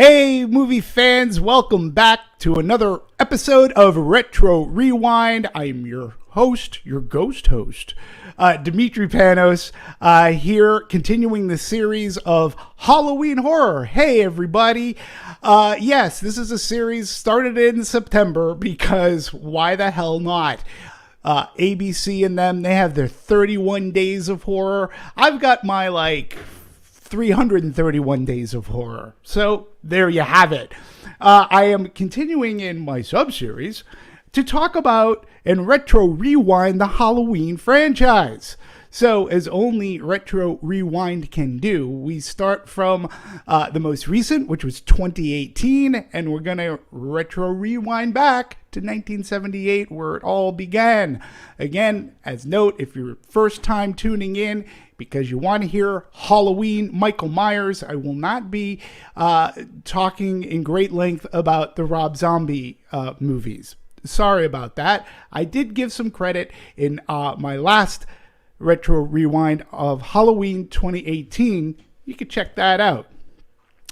Hey, movie fans, welcome back to another episode of Retro Rewind. I'm your host, your ghost host, Demetri Panos, here continuing the series of Halloween horror. Hey, everybody. Yes, this is a series started in September because why the hell not? ABC and them, they have their 31 days of horror. I've got my 331 days of horror. So there you have it. I am continuing in my sub-series to talk about and retro rewind the Halloween franchise. So as only Retro Rewind can do, we start from the most recent, which was 2018, and we're going to retro rewind back to 1978, where it all began. Again, as note, if you're first time tuning in, because you want to hear Halloween Michael Myers, I will not be talking in great length about the Rob Zombie movies. Sorry about that. I did give some credit in my last Retro Rewind of Halloween 2018. You can check that out.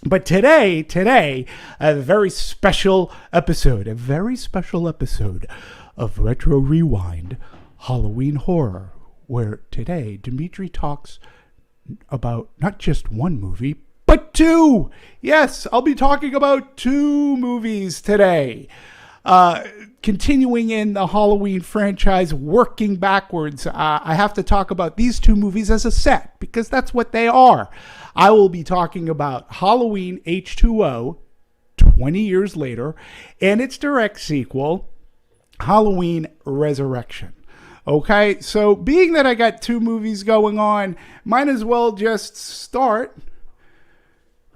But today, a very special episode of Retro Rewind Halloween Horror, where today Demetri talks about not just one movie, but two. Yes, I'll be talking about two movies today. Continuing in the Halloween franchise, working backwards, I have to talk about these two movies as a set, because that's what they are. I will be talking about Halloween H2O, 20 years later, and its direct sequel, Halloween Resurrection. Okay, so being that I got two movies going on, might as well just start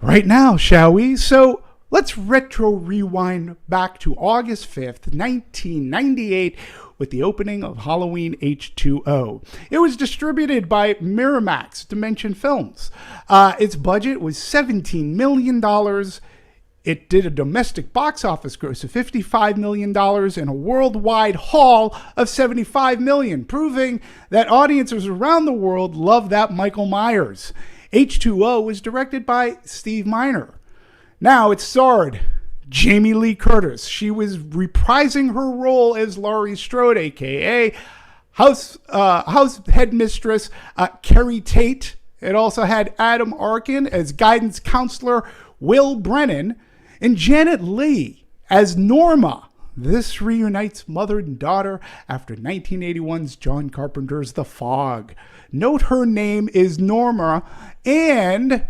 right now, shall we? So let's retro rewind back to August 5th, 1998, with the opening of Halloween H2O. It was distributed by Miramax Dimension Films. Its budget was $17 million. It did a domestic box office gross of $55 million and a worldwide haul of $75 million, proving that audiences around the world love that Michael Myers. H2O was directed by Steve Miner. Now, it starred Jamie Lee Curtis. She was reprising her role as Laurie Strode, a.k.a. House Headmistress Carrie Tate. It also had Adam Arkin as guidance counselor Will Brennan, and Janet Leigh as Norma. This reunites mother and daughter after 1981's John Carpenter's The Fog. Note her name is Norma, and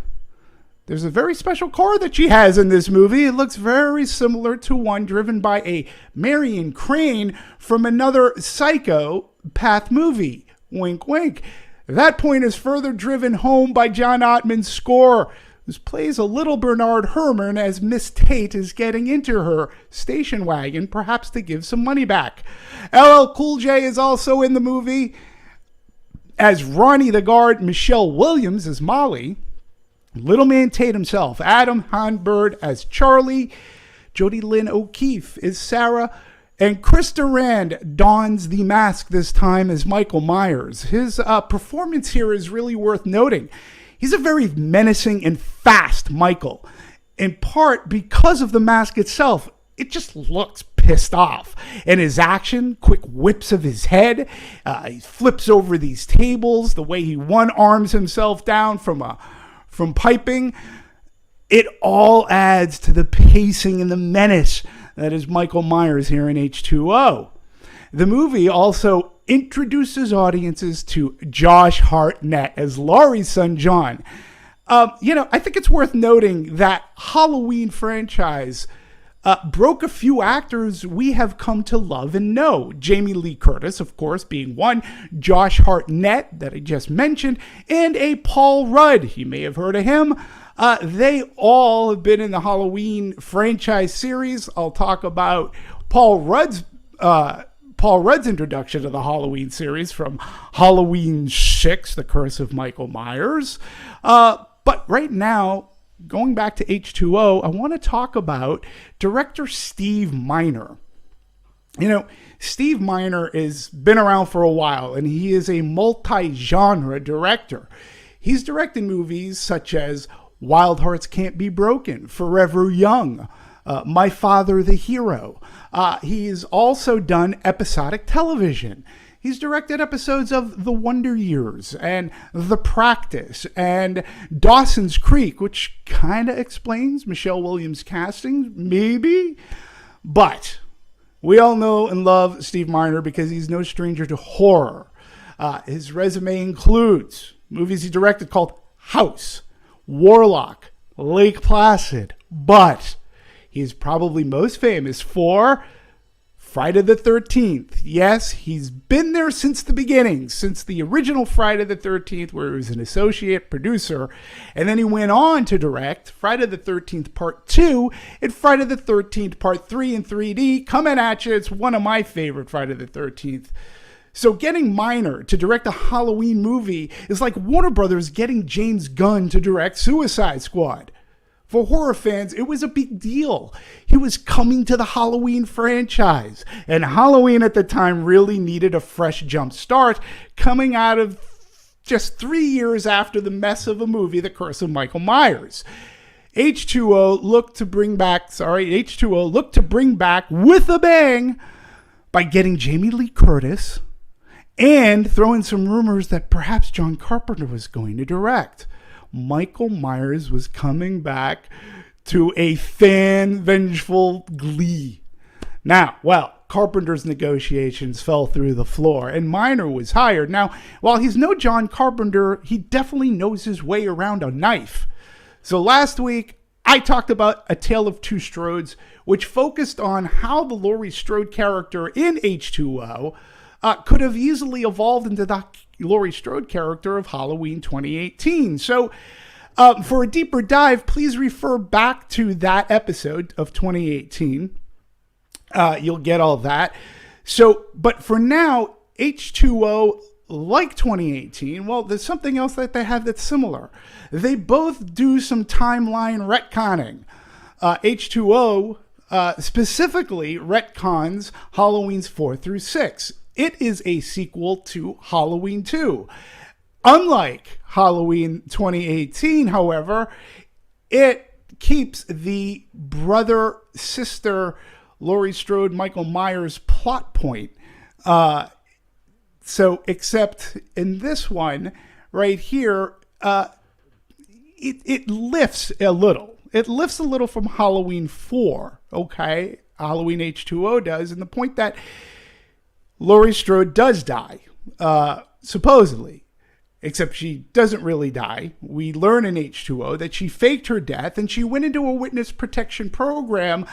there's a very special car that she has in this movie. It looks very similar to one driven by a Marion Crane from another Psychopath movie. Wink, wink. That point is further driven home by John Ottman's score, who plays a little Bernard Herrmann as Miss Tate is getting into her station wagon, perhaps to give some money back. LL Cool J is also in the movie as Ronnie the Guard, Michelle Williams as Molly, Little Man Tate himself, Adam Hanbird as Charlie, Jodie Lynn O'Keefe is Sarah, and Chris Durand dons the mask this time as Michael Myers. His performance here is really worth noting. He's a very menacing and fast Michael, in part because of the mask itself. It just looks pissed off. And his action, quick whips of his head, he flips over these tables, the way he one-arms himself down from piping, it all adds to the pacing and the menace that is Michael Myers here in H2O. The movie also introduces audiences to Josh Hartnett as Laurie's son, John. I think it's worth noting that Halloween franchise broke a few actors we have come to love and know. Jamie Lee Curtis, of course, being one, Josh Hartnett, that I just mentioned, and a Paul Rudd. You may have heard of him. They all have been in the Halloween franchise series. I'll talk about Paul Rudd's introduction to the Halloween series from Halloween 6, The Curse of Michael Myers. But right now, going back to H2O, I want to talk about director Steve Miner. Steve Miner has been around for a while, and he is a multi-genre director. He's directed movies such as Wild Hearts Can't Be Broken, Forever Young, My Father the Hero. He's also done episodic television. He's directed episodes of The Wonder Years and The Practice and Dawson's Creek, which kind of explains Michelle Williams' casting, maybe. But we all know and love Steve Miner because he's no stranger to horror. His resume includes movies he directed called House, Warlock, Lake Placid, but he's probably most famous for Friday the 13th. Yes, he's been there since the beginning, since the original Friday the 13th, where he was an associate producer. And then he went on to direct Friday the 13th Part 2 and Friday the 13th Part 3 in 3D. Coming at you, it's one of my favorite Friday the 13th. So getting Miner to direct a Halloween movie is like Warner Brothers getting James Gunn to direct Suicide Squad. For horror fans, it was a big deal. He was coming to the Halloween franchise, and Halloween at the time really needed a fresh jump start, coming out of just 3 years after the mess of a movie, The Curse of Michael Myers. H2O looked to bring back with a bang by getting Jamie Lee Curtis and throwing some rumors that perhaps John Carpenter was going to direct. Michael Myers was coming back to a fan-vengeful glee. Now, well, Carpenter's negotiations fell through the floor, and Miner was hired. Now, while he's no John Carpenter, he definitely knows his way around a knife. So last week, I talked about A Tale of Two Strodes, which focused on how the Laurie Strode character in H2O could have easily evolved into the Laurie Strode character of Halloween 2018. So for a deeper dive, please refer back to that episode of 2018. You'll get all that. So, but for now, H2O, like 2018, well, there's something else that they have that's similar. They both do some timeline retconning. H2O specifically retcons Halloweens 4 through 6. It is a sequel to Halloween 2. Unlike Halloween 2018, however, it keeps the brother-sister Laurie Strode, Michael Myers plot point. So, except in this one, right here, it lifts a little. It lifts a little from Halloween 4, okay? Halloween H2O does, and the point that Laurie Strode does die, supposedly, except she doesn't really die. We learn in H2O that she faked her death and she went into a witness protection program.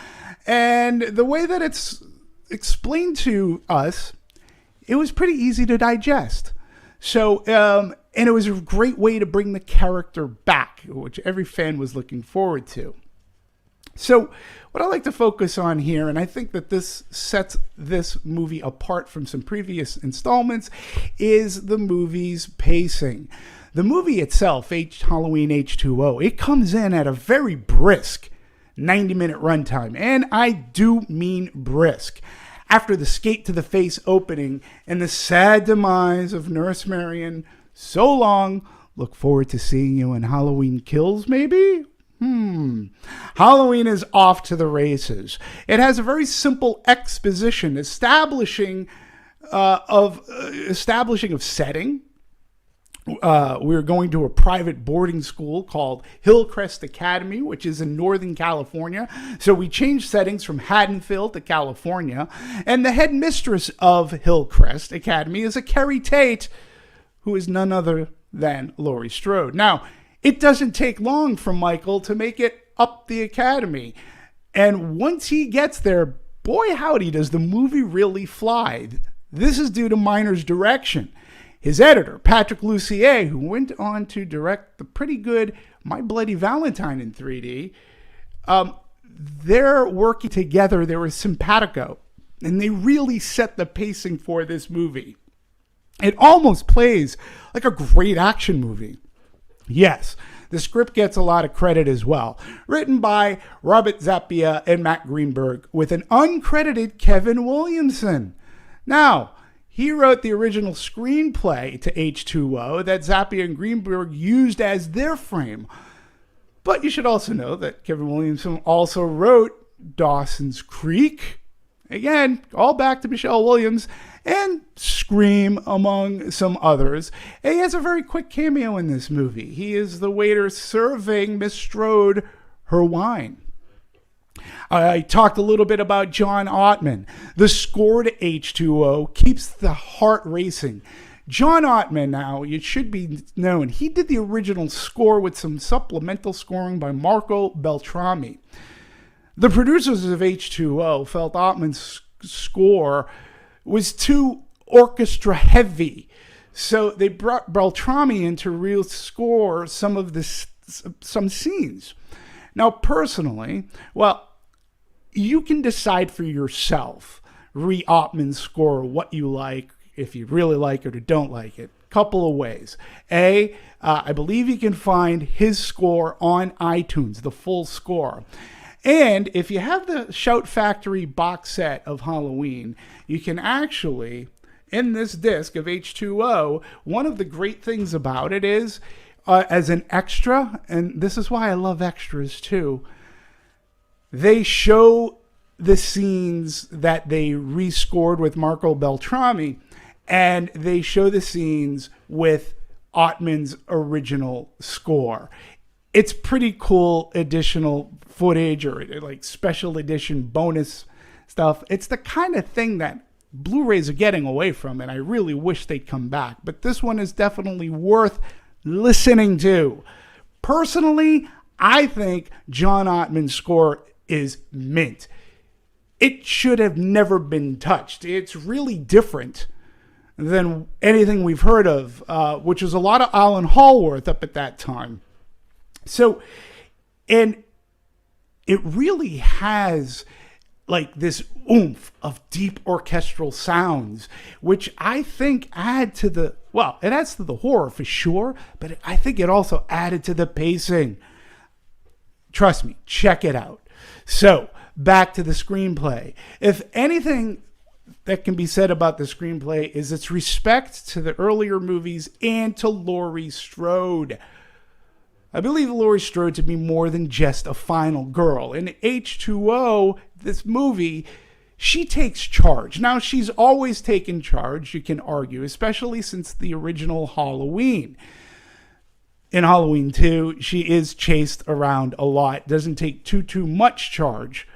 And the way that it's explained to us, it was pretty easy to digest. So, and it was a great way to bring the character back, which every fan was looking forward to. So what I like to focus on here, and I think that this sets this movie apart from some previous installments, is the movie's pacing. The movie itself, Halloween H2O, it comes in at a very brisk 90-minute runtime, and I do mean brisk. After the skate to the face opening and the sad demise of Nurse Marion, so long, look forward to seeing you in Halloween Kills, maybe? Halloween is off to the races. It has a very simple exposition establishing of setting. We're going to a private boarding school called Hillcrest Academy, which is in Northern California. So we changed settings from Haddonfield to California. And the headmistress of Hillcrest Academy is a Carrie Tate, who is none other than Laurie Strode. Now, it doesn't take long for Michael to make it up the academy. And once he gets there, boy howdy, does the movie really fly. This is due to Miner's direction. His editor, Patrick Lussier, who went on to direct the pretty good My Bloody Valentine in 3D, they're working together. They were simpatico, and they really set the pacing for this movie. It almost plays like a great action movie. Yes, the script gets a lot of credit as well. Written by Robert Zappia and Matt Greenberg with an uncredited Kevin Williamson. Now, he wrote the original screenplay to H2O that Zappia and Greenberg used as their frame. But you should also know that Kevin Williamson also wrote Dawson's Creek. Again, all back to Michelle Williams, and Scream, among some others. And he has a very quick cameo in this movie. He is the waiter serving Miss Strode her wine. I talked a little bit about John Ottman. The score to H2O keeps the heart racing. John Ottman, now, it should be known, he did the original score with some supplemental scoring by Marco Beltrami. The producers of H2O felt Ottman's score was too orchestra heavy, so they brought Beltrami in to re-score some scenes. Now, personally, well, you can decide for yourself, Ottman's score, what you like, if you really like it or don't like it. Couple of ways. I believe you can find his score on iTunes, the full score. And if you have the Shout Factory box set of Halloween, you can actually, in this disc of H2O, one of the great things about it is, as an extra, and this is why I love extras too, they show the scenes that they rescored with Marco Beltrami, and they show the scenes with Ottman's original score. It's pretty cool additional footage, or like special edition bonus stuff. It's the kind of thing that Blu-rays are getting away from, and I really wish they'd come back. But this one is definitely worth listening to. Personally, I think John Ottman's score is mint. It should have never been touched. It's really different than anything we've heard of, which was a lot of Alan Hallworth up at that time. So, and it really has like this oomph of deep orchestral sounds, which I think add to the, well, it adds to the horror for sure, but I think it also added to the pacing. Trust me, check it out. So, back to the screenplay. If anything that can be said about the screenplay is its respect to the earlier movies and to Laurie Strode. I believe Laurie Strode to be more than just a final girl. In H2O, this movie, she takes charge. Now, she's always taken charge, you can argue, especially since the original Halloween. In Halloween 2, she is chased around a lot, doesn't take too much charge.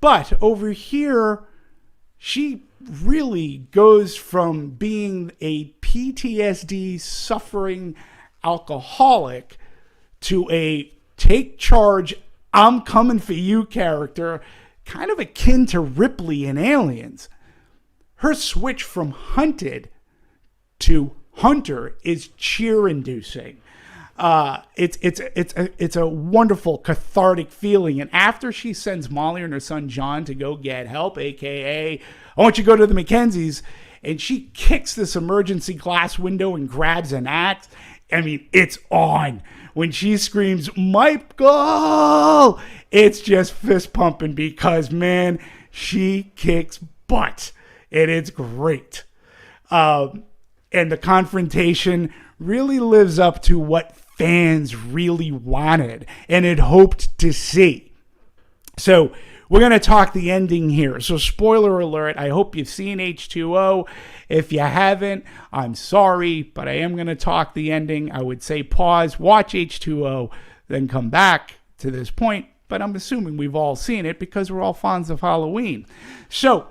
But over here, she really goes from being a PTSD suffering alcoholic to a take charge, I'm coming for you character, kind of akin to Ripley in Aliens. Her switch from hunted to hunter is cheer-inducing. It's a wonderful cathartic feeling. And after she sends Molly and her son John to go get help, aka I want you to go to the Mackenzies, and she kicks this emergency glass window and grabs an axe. I mean, it's on. When she screams, Michael, it's just fist pumping because, man, she kicks butt. And it's great. And the confrontation really lives up to what fans really wanted and had hoped to see. So we're going to talk the ending here. So spoiler alert, I hope you've seen H2O. If you haven't, I'm sorry, but I am going to talk the ending. I would say pause, watch H2O, then come back to this point. But I'm assuming we've all seen it because we're all fans of Halloween. So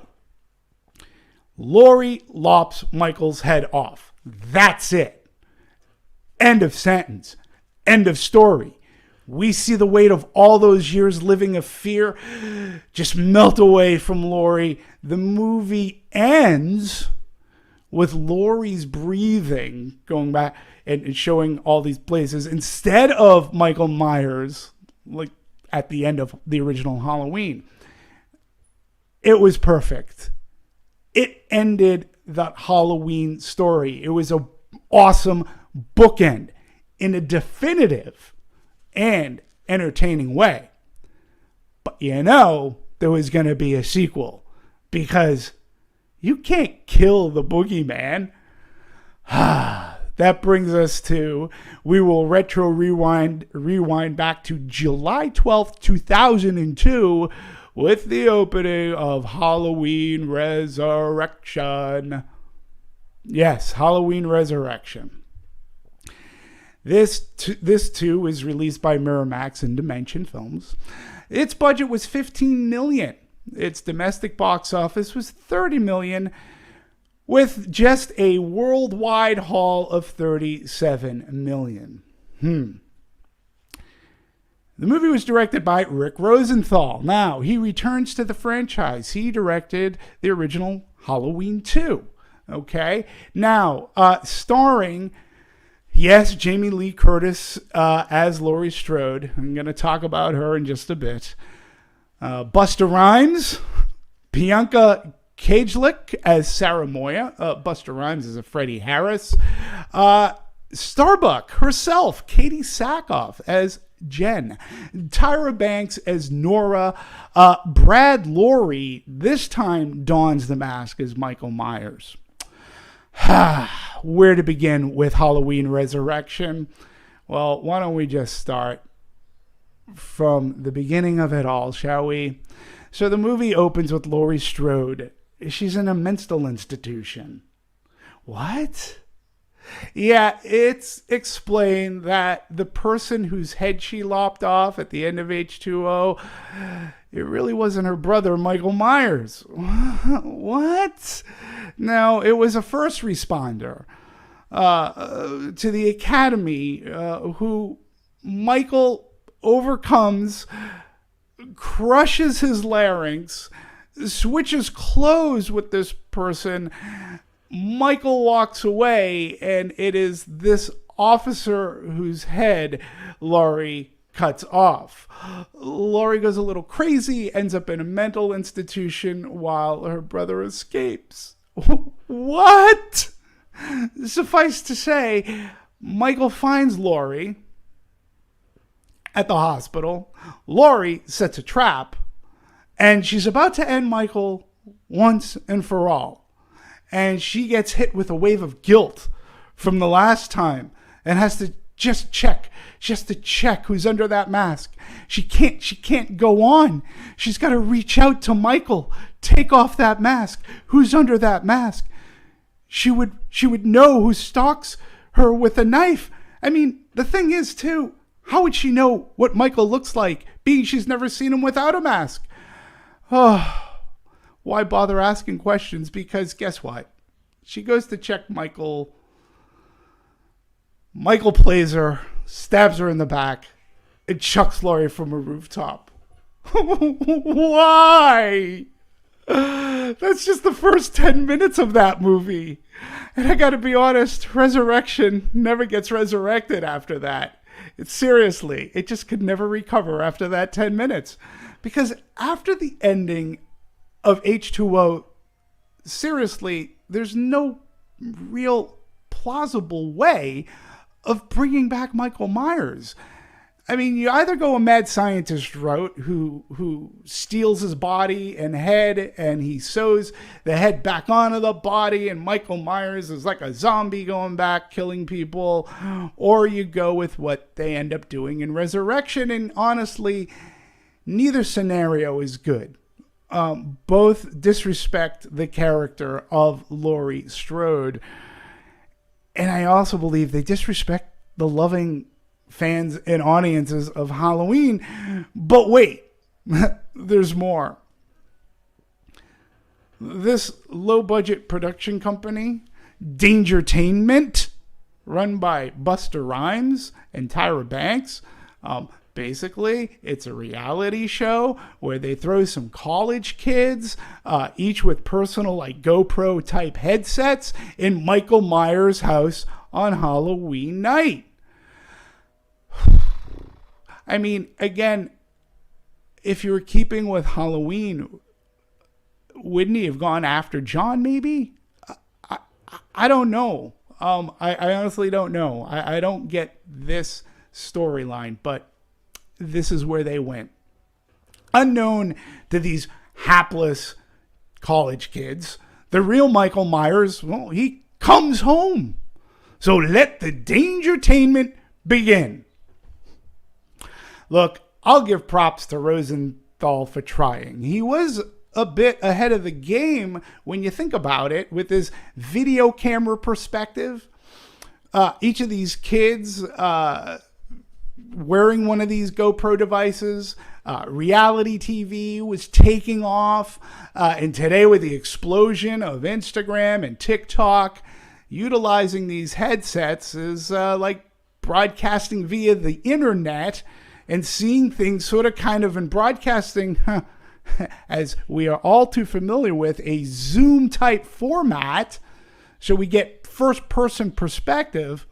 Laurie lops Michael's head off. That's it. End of sentence. End of story. We see the weight of all those years living of fear just melt away from Laurie. The movie ends with Laurie's breathing going back and showing all these places instead of Michael Myers, like at the end of the original Halloween. It was perfect. It ended that Halloween story. It was an awesome bookend in a definitive and entertaining way. But you know there was going to be a sequel because you can't kill the boogeyman. that brings us to, we will rewind back to July 12th, 2002 with the opening of Halloween Resurrection. Yes, Halloween Resurrection. This too was released by Miramax and Dimension Films. Its budget was $15 million. Its domestic box office was $30 million, with just a worldwide haul of $37 million. The movie was directed by Rick Rosenthal. Now, he returns to the franchise. He directed the original Halloween 2. Okay? Now, starring, yes, Jamie Lee Curtis as Laurie Strode. I'm going to talk about her in just a bit. Busta Rhymes, Bianca Cagelick as Sarah Moya. Busta Rhymes is a Freddie Harris. Starbuck herself, Katie Sackhoff as Jen. Tyra Banks as Nora. Brad Lorre this time dons the mask as Michael Myers. Where to begin with Halloween Resurrection? Well, why don't we just start from the beginning of it all, shall we? So the movie opens with Laurie Strode. She's in a mental institution. What? Yeah, it's explained that the person whose head she lopped off at the end of H2O, it really wasn't her brother, Michael Myers. What? Now, it was a first responder to the academy who Michael overcomes, crushes his larynx, switches clothes with this person. Michael walks away, and it is this officer whose head Laurie cuts off. Laurie goes a little crazy, ends up in a mental institution while her brother escapes. What? Suffice to say, Michael finds Laurie at the hospital. Laurie sets a trap, and she's about to end Michael once and for all. And she gets hit with a wave of guilt from the last time and has to just to check who's under that mask. She can't go on. She's got to reach out to Michael, take off that mask. Who's under that mask? She would know who stalks her with a knife. I mean, the thing is too, how would she know what Michael looks like, being she's never seen him without a mask? Oh, why bother asking questions? Because guess what? She goes to check Michael. Michael plays her, stabs her in the back, and chucks Laurie from a rooftop. Why? That's just the first 10 minutes of that movie. And I gotta be honest, Resurrection never gets resurrected after that. Seriously, it just could never recover after that 10 minutes. Because after the ending of H2O, seriously, there's no real plausible way of bringing back Michael Myers. I mean, you either go a mad scientist route who steals his body and head, and he sews the head back onto the body, and Michael Myers is like a zombie going back, killing people, or you go with what they end up doing in Resurrection. And honestly, neither scenario is good. Both disrespect the character of Laurie Strode, and I also believe they disrespect the loving fans and audiences of Halloween. But wait, there's more. This low-budget production company, Dangertainment, run by Busta Rhymes and Tyra Banks, basically, it's a reality show where they throw some college kids, each with personal like GoPro type headsets, in Michael Myers' house on Halloween night. I mean, again, if you were keeping with Halloween, wouldn't he have gone after John maybe? I don't know. I honestly don't know. I don't get this storyline, but this is where they went. Unknown to these hapless college kids, the real Michael Myers, well, he comes home. So let the dangertainment begin. Look, I'll give props to Rosenthal for trying. He was a bit ahead of the game when you think about it with his video camera perspective. Each of these kids wearing one of these GoPro devices. Reality TV was taking off. And today with the explosion of Instagram and TikTok, utilizing these headsets is like broadcasting via the internet and seeing things sort of kind of in broadcasting, as we are all too familiar with, a Zoom type format. So we get first person perspective.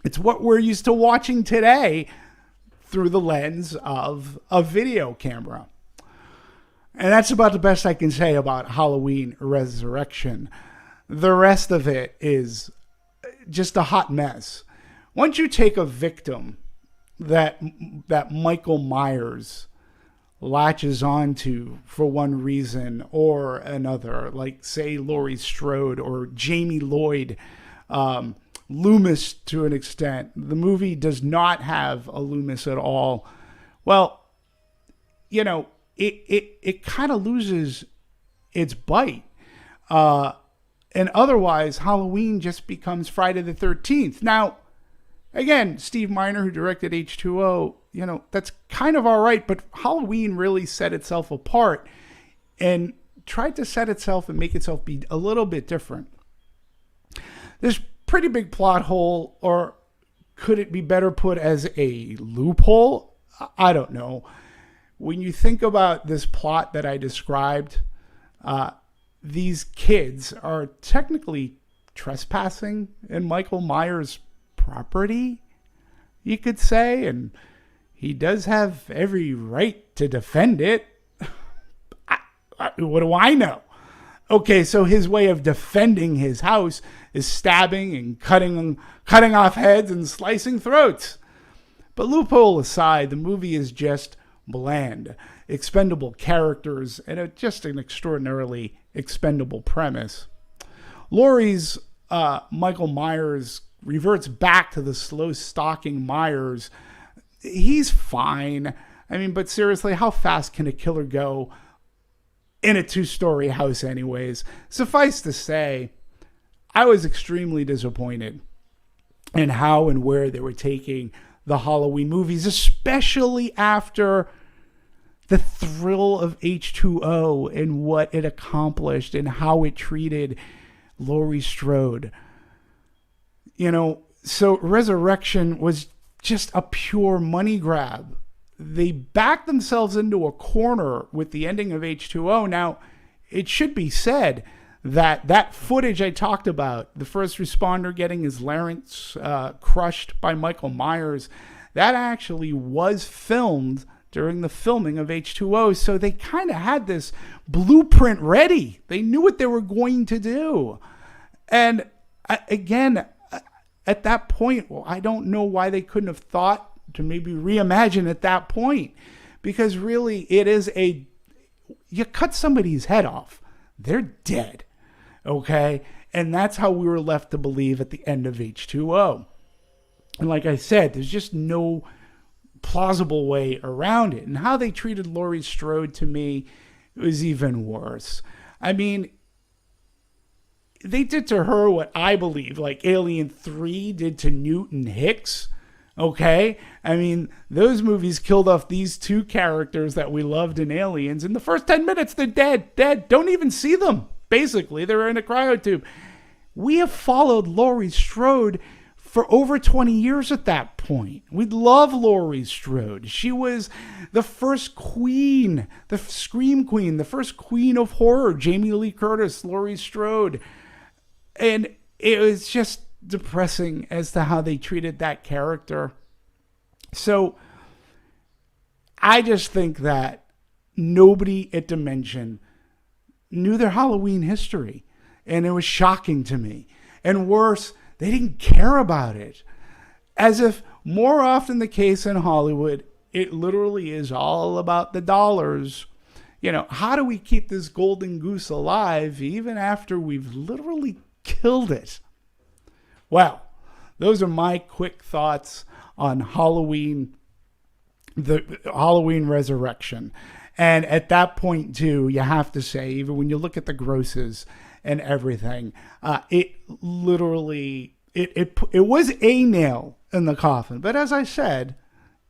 It's what we're used to watching today through the lens of a video camera. And that's about the best I can say about Halloween Resurrection. The rest of it is just a hot mess. Once you take a victim that Michael Myers latches onto for one reason or another, like say Laurie Strode or Jamie Lloyd, Loomis to an extent. The movie does not have a Loomis at all. Well, you know, it kind of loses its bite. And otherwise, Halloween just becomes Friday the 13th. Now, again, Steve Miner, who directed H2O, you know, that's kind of all right, but Halloween really set itself apart and tried to set itself and make itself be a little bit different. There's pretty big plot hole, or could it be better put as a loophole? I don't know. When you think about this plot that I described, these kids are technically trespassing in Michael Myers' property, you could say, and he does have every right to defend it. What do I know? Okay, so his way of defending his house is stabbing and cutting off heads and slicing throats. But loophole aside, the movie is just bland, expendable characters, and just an extraordinarily expendable premise. Laurie's Michael Myers reverts back to the slow stalking Myers. He's fine. I mean, but seriously, how fast can a killer go in a 2-story house anyways? Suffice to say, I was extremely disappointed in how and where they were taking the Halloween movies, especially after the thrill of H2O and what it accomplished and how it treated Laurie Strode. You know, so Resurrection was just a pure money grab. They backed themselves into a corner with the ending of H2O. Now, it should be said that that footage I talked about, the first responder getting his larynx crushed by Michael Myers, that actually was filmed during the filming of H2O. So they kind of had this blueprint ready. They knew what they were going to do. And again, at that point, well, I don't know why they couldn't have thought to maybe reimagine at that point, because really it is you cut somebody's head off, they're dead. Okay. And that's how we were left to believe at the end of H2O. And like I said, there's just no plausible way around it. And how they treated Laurie Strode, to me, was even worse. I mean, they did to her what I believe like Alien 3 did to Newton Hicks. Okay? I mean, those movies killed off these two characters that we loved in Aliens. In the first 10 minutes, they're dead. Don't even see them. Basically, they're in a cryotube. We have followed Laurie Strode for over 20 years at that point. We love Laurie Strode. She was the first queen, the scream queen, the first queen of horror. Jamie Lee Curtis, Laurie Strode. And it was just depressing as to how they treated that character. So I just think that nobody at Dimension knew their Halloween history, and it was shocking to me. And worse, they didn't care about it. As if more often the case in Hollywood, it literally is all about the dollars. You know, how do we keep this golden goose alive even after we've literally killed it? Well, those are my quick thoughts on Halloween, the Halloween Resurrection. And at that point, too, you have to say, even when you look at the grosses and everything, it literally, it was a nail in the coffin. But as I said,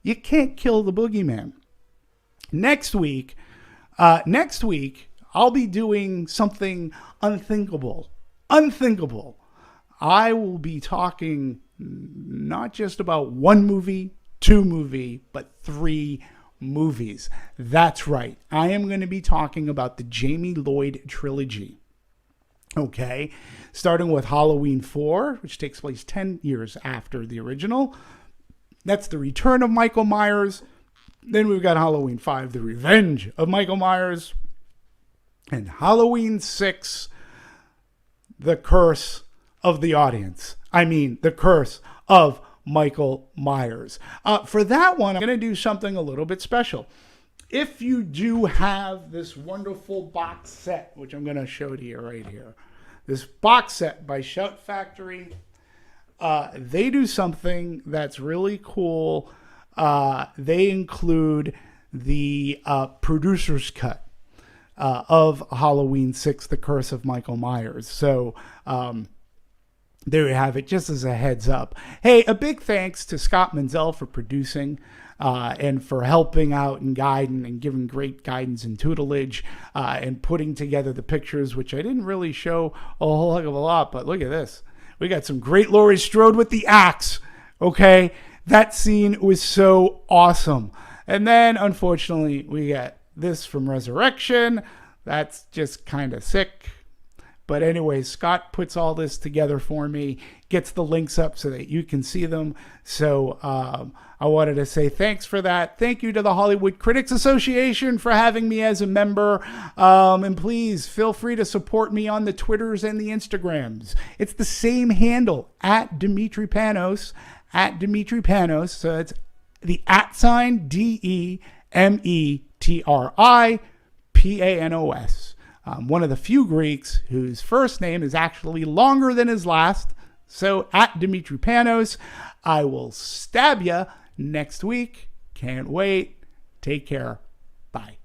you can't kill the boogeyman. Next week, I'll be doing something unthinkable. Unthinkable. I will be talking not just about one movie, two movie, but three movies. That's right. I am going to be talking about the Jamie Lloyd trilogy. Okay. Starting with Halloween 4, which takes place 10 years after the original. That's the return of Michael Myers. Then we've got Halloween 5, the revenge of Michael Myers. And Halloween 6, the curse of the audience. I mean, the curse of Michael Myers. For that one, I'm going to do something a little bit special. If you do have this wonderful box set, which I'm going to show to you right here, this box set by Shout Factory, they do something that's really cool. They include the producer's cut of Halloween 6, The Curse of Michael Myers. So there you have it, just as a heads up. Hey, a big thanks to Scott Menzel for producing and for helping out and guiding and giving great guidance and tutelage and putting together the pictures, which I didn't really show a whole heck of a lot, but look at this. We got some great Laurie Strode with the axe, okay? That scene was so awesome. And then, unfortunately, we got this from Resurrection. That's just kind of sick. But anyway, Scott puts all this together for me, gets the links up so that you can see them. So I wanted to say thanks for that. Thank you to the Hollywood Critics Association for having me as a member. And please feel free to support me on the Twitters and the Instagrams. It's the same handle, at Demetri Panos, at Demetri Panos. So it's the @ DEMETRI PANOS. One of the few Greeks whose first name is actually longer than his last. So at Demetri Panos, I will stab ya next week. Can't wait. Take care. Bye.